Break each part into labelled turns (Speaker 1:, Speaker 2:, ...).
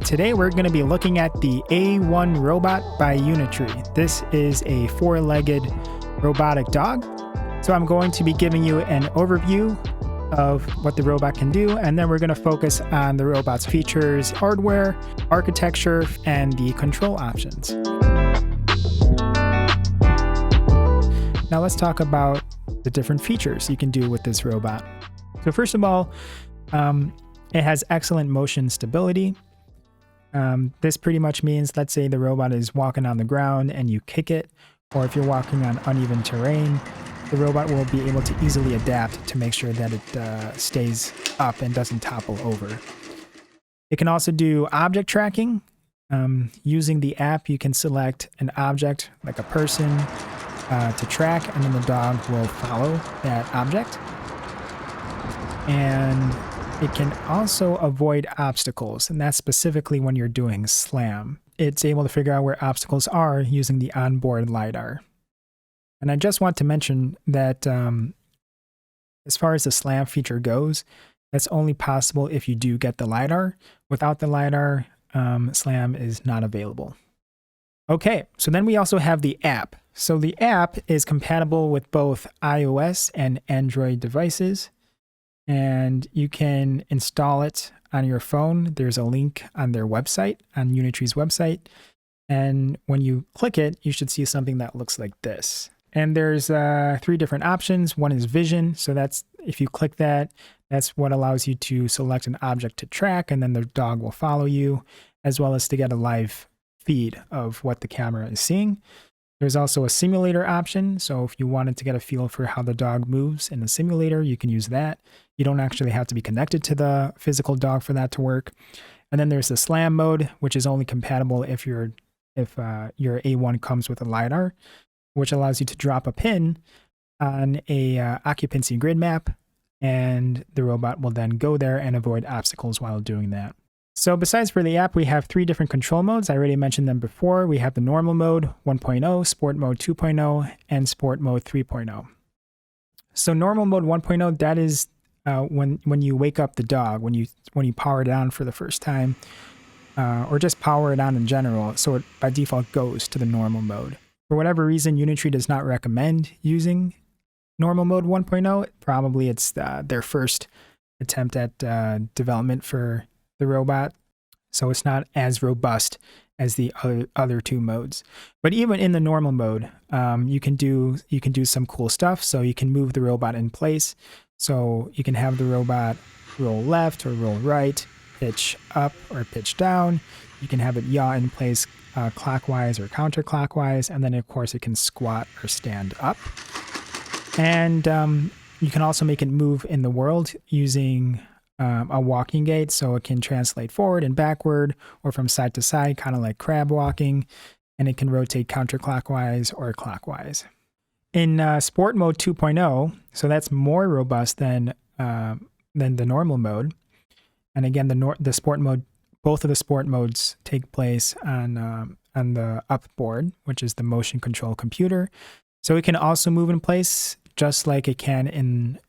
Speaker 1: Today we're going to be looking at the A1 robot by Unitree. This is a four-legged robotic dog. So I'm going to be giving you an overview of what the robot can do, and then we're going to focus on the robot's features, hardware, architecture, and the control options. Now let's talk about the different features you can do with this robot. So first of all, it has excellent motion stability. This pretty much means, let's say the robot is walking on the ground and you kick it, or if you're walking on uneven terrain, the robot will be able to easily adapt to make sure that it stays up and doesn't topple over. It can also do object tracking. Using the app, you can select an object, like a person, to track, and then the dog will follow that object. And it can also avoid obstacles, and that's specifically when you're doing slam. It's able to figure out where obstacles are using the onboard LiDAR. And I just want to mention that as far as the slam feature goes, that's only possible if you do get the LiDAR. Without the LiDAR, slam is not available. Okay, so then we also have the app. So the app is compatible with both iOS and Android devices, and you can install it on your phone. There's a link on their website, on Unitree's website, and when you click it, you should see something that looks like this. And there's three different options. One is vision, so that's, if you click that, that's what allows you to select an object to track, and then the dog will follow you, as well as to get a live feed of what the camera is seeing. There's also a simulator option, so if you wanted to get a feel for how the dog moves in the simulator, you can use that. You don't actually have to be connected to the physical dog for that to work. And then there's the slam mode, which is only compatible if your A1 comes with a LiDAR, which allows you to drop a pin on a occupancy grid map, and the robot will then go there and avoid obstacles while doing that. So besides for the app, we have three different control modes. I already mentioned them before. We have the normal mode 1.0, sport mode 2.0, and sport mode 3.0. So normal mode 1.0, that is when you wake up the dog, when you power it on for the first time, or just power it on in general. So it by default goes to the normal mode. For whatever reason, Unitree does not recommend using normal mode 1.0. Probably it's their first attempt at development for the robot, so it's not as robust as the other two modes. But even in the normal mode, you can do some cool stuff. So you can move the robot in place. So you can have the robot roll left or roll right, pitch up or pitch down. You can have it yaw in place clockwise or counterclockwise, and then of course it can squat or stand up. And you can also make it move in the world using a walking gait, so it can translate forward and backward or from side to side, kind of like crab walking, and it can rotate counterclockwise or clockwise. In sport mode 2.0, so that's more robust than the normal mode. And again, the sport mode, both of the sport modes take place on the up board, which is the motion control computer. So it can also move in place just like it can in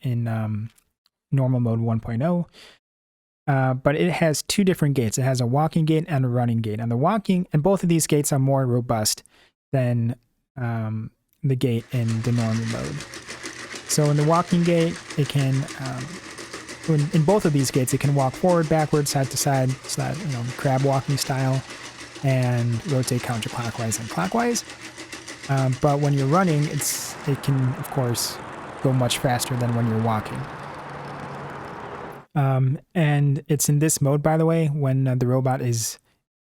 Speaker 1: normal mode 1.0, but it has two different gaits. It has a walking gait and a running gait, and both of these gaits are more robust than the gait in the normal mode. So in the walking gait, it can in both of these gaits, it can walk forward, backward, side to side, so that, crab walking style, and rotate counterclockwise and clockwise. But when you're running, it can of course go much faster than when you're walking. And it's in this mode, by the way, when the robot is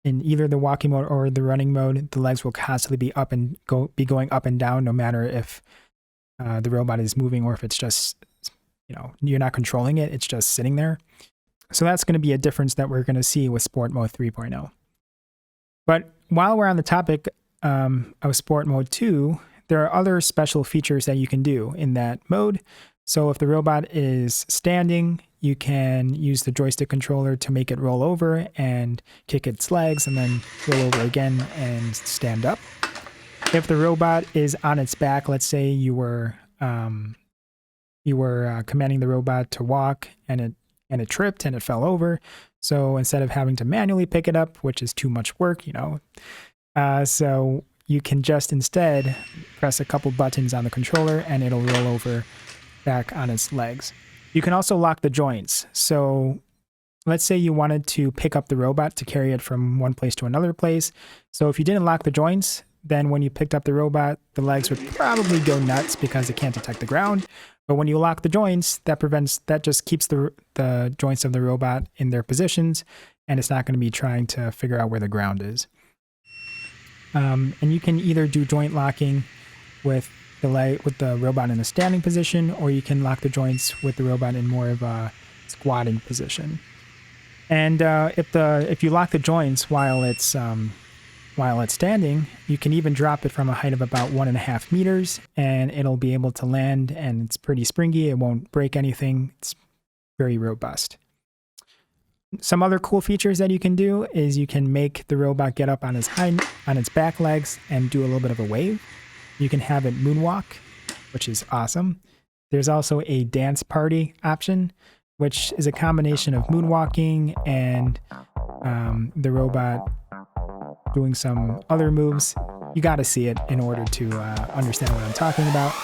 Speaker 1: in either the walking mode or the running mode, the legs will constantly be going up and down, no matter if the robot is moving or if it's just, you're not controlling it, it's just sitting there. So that's going to be a difference that we're going to see with sport mode 3.0. But while we're on the topic of sport mode 2, there are other special features that you can do in that mode. So if the robot is standing, you can use the joystick controller to make it roll over and kick its legs and then roll over again and stand up. If the robot is on its back, let's say you were commanding the robot to walk and and it tripped and it fell over. So instead of having to manually pick it up, which is too much work, so you can just instead press a couple buttons on the controller and it'll roll over back on its legs. You can also lock the joints. So let's say you wanted to pick up the robot to carry it from one place to another place. So if you didn't lock the joints, then when you picked up the robot, the legs would probably go nuts because it can't detect the ground. But when you lock the joints, that just keeps the joints of the robot in their positions, and it's not going to be trying to figure out where the ground is. And you can either do joint locking with the robot in a standing position, or you can lock the joints with the robot in more of a squatting position. And if you lock the joints while it's standing, you can even drop it from a height of about 1.5 meters, and it'll be able to land, and it's pretty springy. It won't break anything. It's very robust. Some other cool features that you can do is you can make the robot get up on its back legs and do a little bit of a wave. You can have it moonwalk, which is awesome. There's also a dance party option, which is a combination of moonwalking and the robot doing some other moves. You got to see it in order to understand what I'm talking about.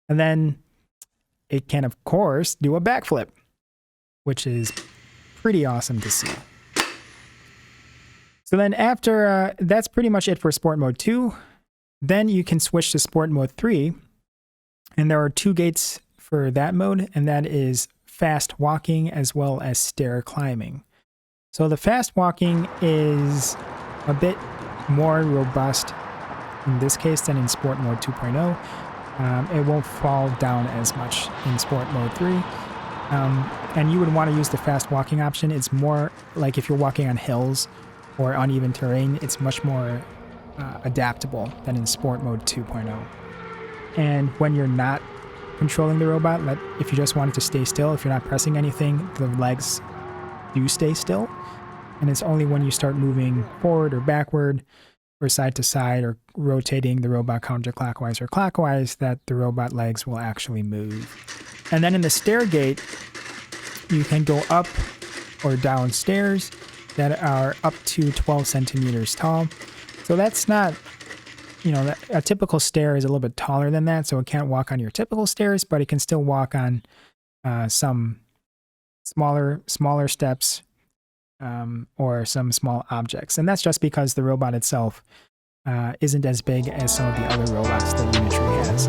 Speaker 1: And then it can, of course, do a backflip, which is pretty awesome to see. So then after, that's pretty much it for Sport Mode 2. Then you can switch to Sport Mode 3. And there are 2 gates for that mode, and that is fast walking as well as stair climbing. So the fast walking is a bit more robust in this case than in Sport Mode 2.0. It won't fall down as much in Sport Mode 3. And you would want to use the fast walking option. It's more like if you're walking on hills or uneven terrain, it's much more adaptable than in Sport Mode 2.0. And when you're not controlling the robot, if you just want it to stay still, if you're not pressing anything, the legs do stay still. And it's only when you start moving forward or backward or side to side or rotating the robot counterclockwise or clockwise that the robot legs will actually move. And then in the stair gate, you can go up or down stairs that are up to 12 centimeters tall. So that's not, a typical stair is a little bit taller than that, so it can't walk on your typical stairs, but it can still walk on some smaller steps or some small objects. And that's just because the robot itself isn't as big as some of the other robots that Unitree has.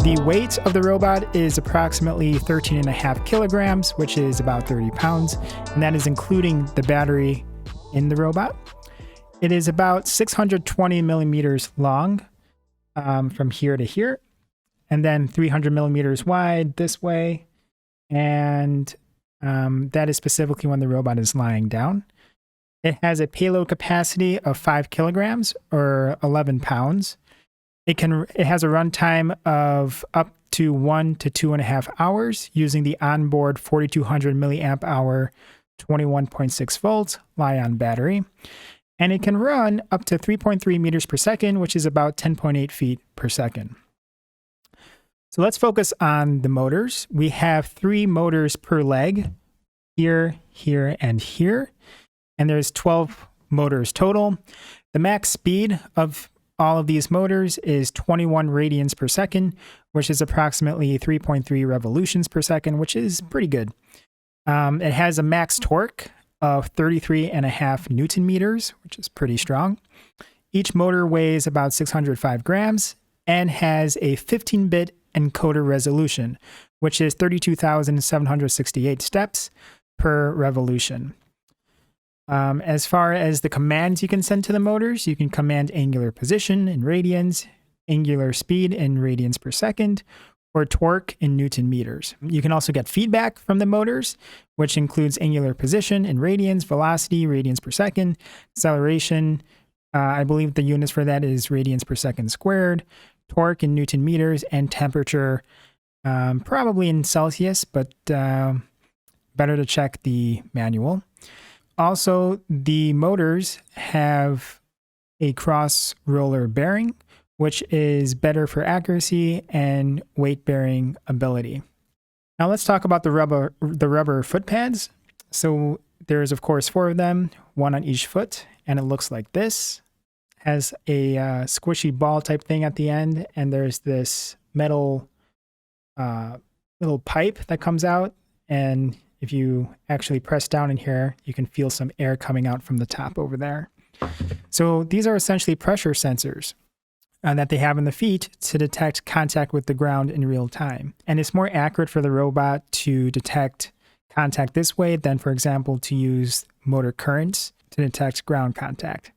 Speaker 1: The weight of the robot is approximately 13.5 kilograms, which is about 30 pounds, and that is including the battery in the robot. It is about 620 millimeters long from here to here, and then 300 millimeters wide this way, and that is specifically when the robot is lying down. It has a payload capacity of 5 kilograms or 11 pounds. It has a runtime of up to 1 to 2.5 hours using the onboard 4200 milliamp hour 21.6 volts Li-ion battery. And it can run up to 3.3 meters per second, which is about 10.8 feet per second. So let's focus on the motors. We have 3 motors per leg, here, here, and here. And there's 12 motors total. The max speed of all of these motors is 21 radians per second, which is approximately 3.3 revolutions per second, which is pretty good. It has a max torque of 33.5 Newton meters, which is pretty strong. Each motor weighs about 605 grams and has a 15-bit encoder resolution, which is 32,768 steps per revolution. As far as the commands you can send to the motors, you can command angular position in radians, angular speed in radians per second, or torque in Newton meters. You can also get feedback from the motors, which includes angular position in radians, velocity, radians per second, acceleration, I believe the units for that is radians per second squared, torque in Newton meters, and temperature probably in Celsius, but better to check the manual. Also, the motors have a cross roller bearing, which is better for accuracy and weight bearing ability. Now let's talk about the rubber foot pads. So there's of course 4 of them, 1 on each foot, and it looks like this. Has a squishy ball type thing at the end, and there's this metal little pipe that comes out, and if you actually press down in here, you can feel some air coming out from the top over there. So these are essentially pressure sensors that they have in the feet to detect contact with the ground in real time. And it's more accurate for the robot to detect contact this way than, for example, to use motor currents to detect ground contact.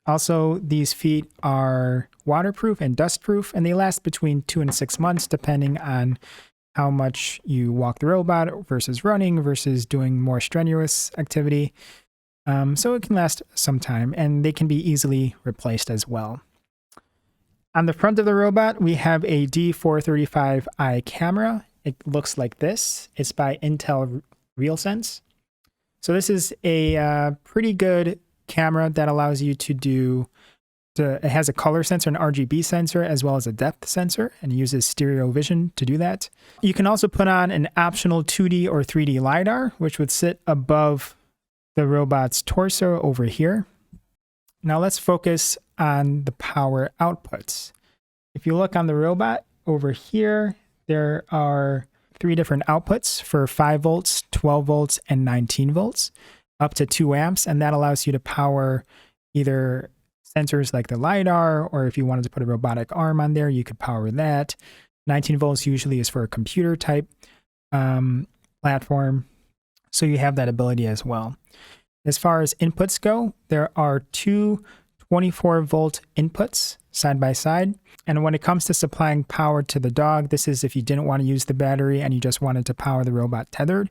Speaker 1: Also, these feet are waterproof and dustproof, and they last between 2 and 6 months, depending on how much you walk the robot versus running versus doing more strenuous activity. So it can last some time, and they can be easily replaced as well. On the front of the robot, we have a D435i camera. It looks like this. It's by Intel RealSense. So this is a pretty good camera that allows you to do, it has a color sensor, an RGB sensor, as well as a depth sensor, and uses stereo vision to do that. You can also put on an optional 2D or 3D LiDAR, which would sit above the robot's torso over here. Now let's focus on the power outputs. If you look on the robot over here, there are 3 different outputs for 5 volts, 12 volts, and 19 volts, up to 2 amps, and that allows you to power either sensors like the LiDAR, or if you wanted to put a robotic arm on there, you could power that. 19 volts usually is for a computer type platform, so you have that ability as well. As far as inputs go, there are 2 24-volt inputs side by side. And when it comes to supplying power to the dog, this is if you didn't want to use the battery and you just wanted to power the robot tethered.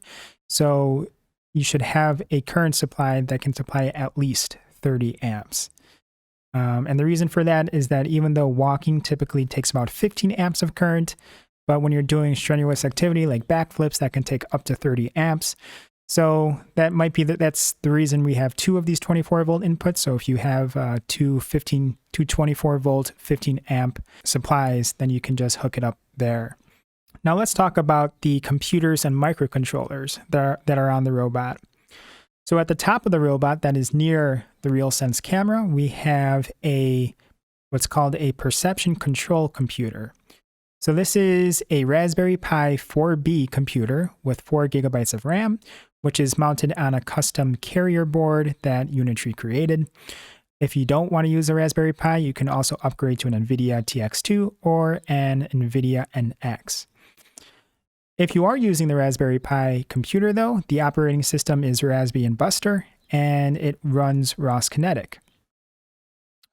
Speaker 1: So you should have a current supply that can supply at least 30 amps. And the reason for that is that even though walking typically takes about 15 amps of current, but when you're doing strenuous activity like backflips, that can take up to 30 amps. So that might be that's the reason we have 2 of these 24-volt inputs. So if you have two 24-volt 15 amp supplies, then you can just hook it up there. Now let's talk about the computers and microcontrollers that are on the robot. So at the top of the robot that is near the RealSense camera, we have what's called a perception control computer. So this is a Raspberry Pi 4B computer with 4 gigabytes of RAM, which is mounted on a custom carrier board that Unitree created. If you don't want to use a Raspberry Pi, you can also upgrade to an NVIDIA TX2 or an NVIDIA NX. If you are using the Raspberry Pi computer, though, the operating system is Raspbian Buster, and it runs ROS Kinetic.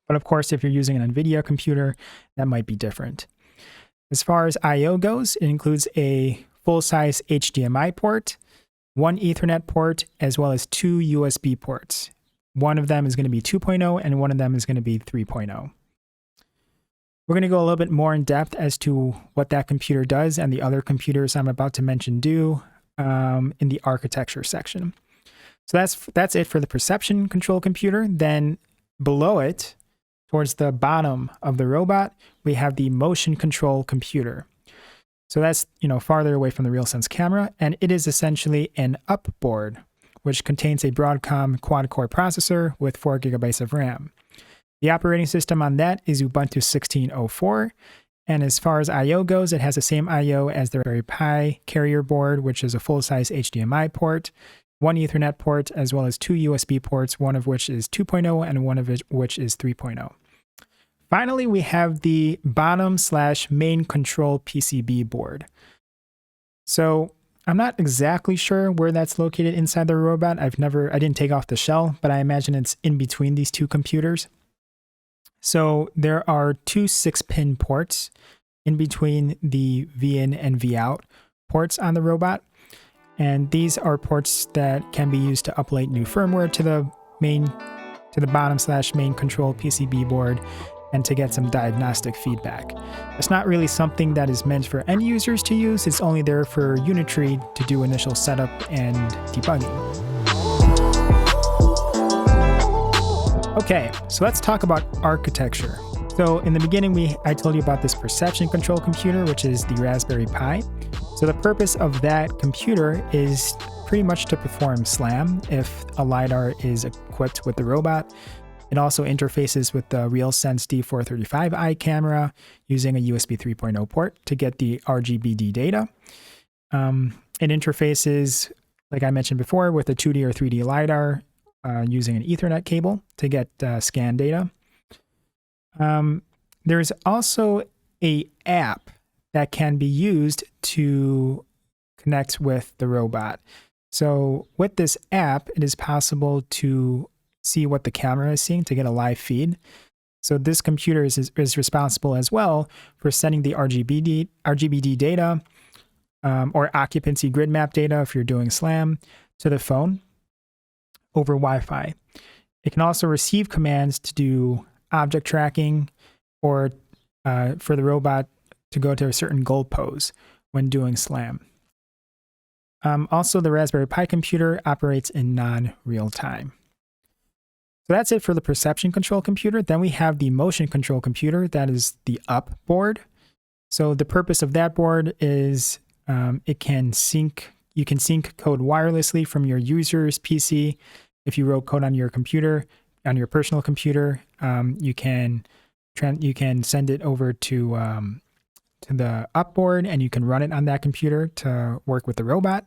Speaker 1: But of course, if you're using an NVIDIA computer, that might be different. As far as I/O goes, it includes a full-size HDMI port, 1 Ethernet port, as well as 2 USB ports. One of them is going to be 2.0, and one of them is going to be 3.0. We're going to go a little bit more in depth as to what that computer does and the other computers I'm about to mention do in the architecture section. So that's it for the perception control computer. Then below it, towards the bottom of the robot, we have the motion control computer. So that's, farther away from the RealSense camera, and it is essentially an up board, which contains a Broadcom quad-core processor with 4 gigabytes of RAM. The operating system on that is Ubuntu 16.04, and as far as I/O goes, it has the same I/O as the Raspberry Pi carrier board, which is a full-size HDMI port, 1 Ethernet port, as well as 2 USB ports, one of which is 2.0 and one of which is 3.0. Finally, we have the bottom/main control PCB board. So I'm not exactly sure where that's located inside the robot. I didn't take off the shell, but I imagine it's in between these 2 computers. So there are 2 6-pin ports in between the V-in and V-out ports on the robot. And these are ports that can be used to upload new firmware to the main to the bottom/main control PCB board and to get some diagnostic feedback. It's not really something that is meant for end users to use. It's only there for Unitree to do initial setup and debugging. Okay, so let's talk about architecture. So in the beginning, I told you about this perception control computer, which is the Raspberry Pi. So the purpose of that computer is pretty much to perform SLAM if a LiDAR is equipped with the robot. It also interfaces with the RealSense D435i camera using a USB 3.0 port to get the RGBD data. It interfaces, like I mentioned before, with a 2D or 3D LiDAR using an Ethernet cable to get scan data. There's also an app that can be used to connect with the robot. So with this app, it is possible to see what the camera is seeing to get a live feed. So this computer is responsible as well for sending the RGBD data or occupancy grid map data if you're doing SLAM to the phone over Wi-Fi. It can also receive commands to do object tracking or for the robot to go to a certain goal pose when doing SLAM. Also, the Raspberry Pi computer operates in non-real time. So that's it for the perception control computer. Then we have the motion control computer. That is the up board. So the purpose of that board is you can sync code wirelessly from your user's PC. If you wrote code on your computer, on your personal computer, you can send it over to the up board, and you can run it on that computer to work with the robot.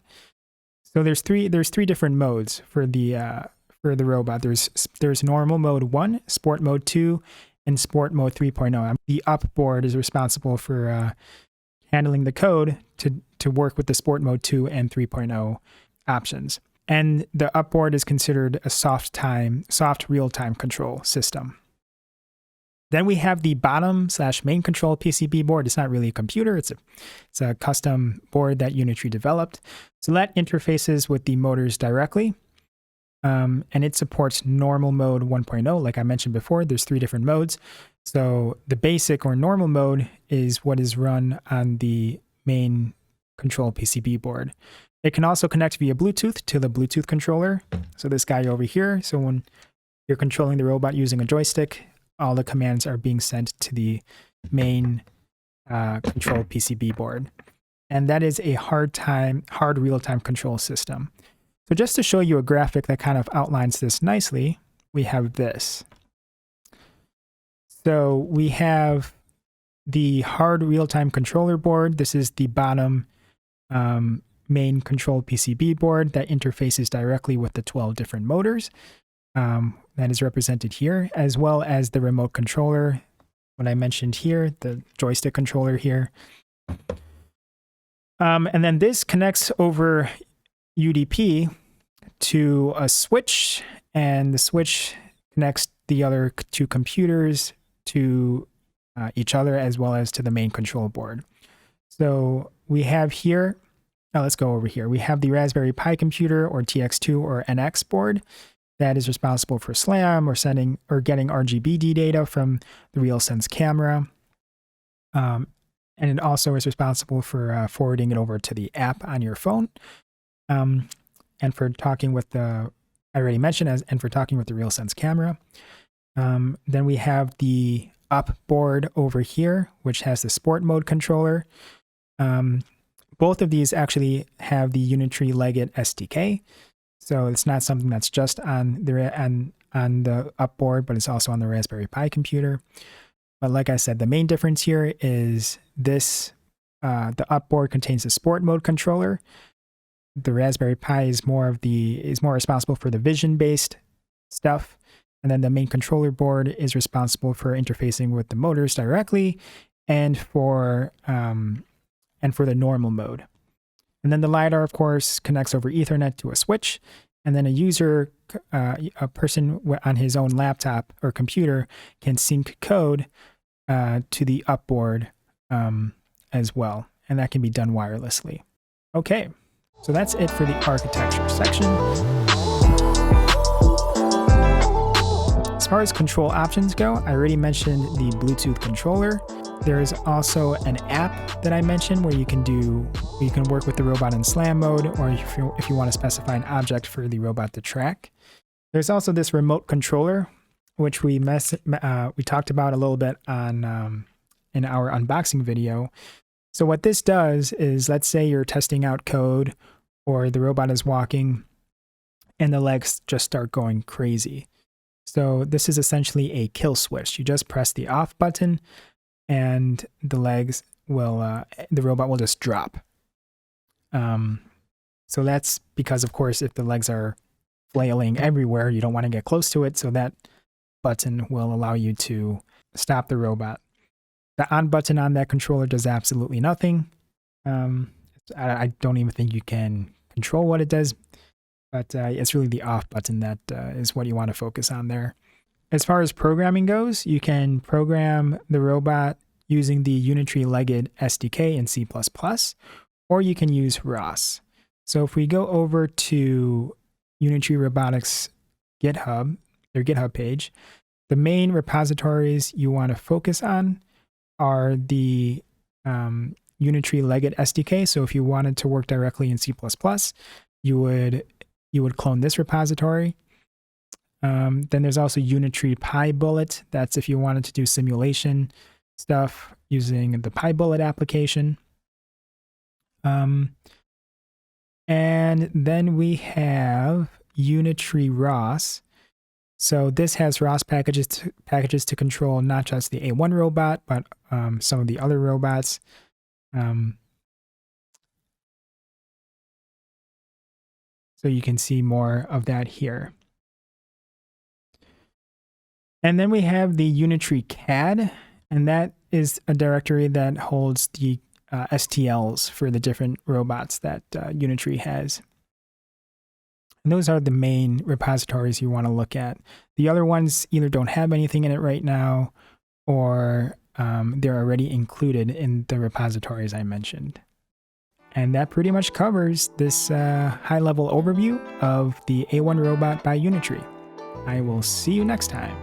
Speaker 1: So there's three different modes for the robot. There's normal mode 1, sport mode 2, and sport mode 3.0. The up board is responsible for handling the code to work with the sport mode 2 and 3.0 options. And the up board is considered a soft real-time control system. Then we have the bottom/main control PCB board. It's not really a computer. It's a custom board that Unitree developed. So that interfaces with the motors directly. And it supports normal mode 1.0. Like I mentioned before, there's 3 different modes. So the basic or normal mode is what is run on the main control PCB board. It can also connect via Bluetooth to the Bluetooth controller. So this guy over here. So when you're controlling the robot using a joystick, all the commands are being sent to the main control PCB board. And that is a hard real-time control system. So just to show you a graphic that kind of outlines this nicely, we have this. So we have the hard real-time controller board. This is the bottom main control PCB board that interfaces directly with the 12 different motors. That is represented here, as well as the remote controller, what I mentioned here, the joystick controller here. And then this connects over UDP to a switch, and the switch connects the other 2 computers to each other, as well as to the main control board. So we have here, now let's go over here. We have the Raspberry Pi computer, or TX2 or NX board, that is responsible for SLAM or sending or getting RGBD data from the RealSense camera. And it also is responsible for forwarding it over to the app on your phone. And for talking with the, I already mentioned, and for talking with the RealSense camera. Then we have the up board over here, which has the sport mode controller. Both of these actually have the Unitree Leggett SDK. So it's not something that's just on the up board, but it's also on the Raspberry Pi computer. But like I said, the main difference here is this, the up board contains the sport mode controller. The Raspberry Pi is more responsible for the vision-based stuff. And then the main controller board is responsible for interfacing with the motors directly and for the normal mode. And then the LiDAR, of course, connects over Ethernet to a switch. And then a person on his own laptop or computer can sync code to the up board as well. And that can be done wirelessly. Okay, so that's it for the architecture section. As far as control options go, I already mentioned the Bluetooth controller. There is also an app that I mentioned where you can work with the robot in slam mode, or if you want to specify an object for the robot to track. There's also this remote controller, which we talked about a little bit on in our unboxing video. So what this does is, let's say you're testing out code, or the robot is walking and the legs just start going crazy. So this is essentially a kill switch. You just press the off button and the robot will just drop. So that's because, of course, if the legs are flailing everywhere, you don't want to get close to it. So that button will allow you to stop the robot. The on button on that controller does absolutely nothing. I don't even think you can control what it does, but it's really the off button that is what you want to focus on there. As far as programming goes, you can program the robot using the Unitree Legged SDK in C++, or you can use ROS. So if we go over to Unitree Robotics GitHub, their GitHub page, the main repositories you want to focus on are the Unitree Legged SDK. So if you wanted to work directly in C++, you would clone this repository. Then there's also Unitree PyBullet. That's if you wanted to do simulation stuff using the PyBullet application. And then we have Unitree ROS. So this has ROS packages to control not just the A1 robot, but some of the other robots. So you can see more of that here. And then we have the Unitree CAD, and that is a directory that holds the STLs for the different robots that Unitree has. And those are the main repositories you want to look at. The other ones either don't have anything in it right now, or they're already included in the repositories I mentioned. And that pretty much covers this high-level overview of the A1 robot by Unitree. I will see you next time.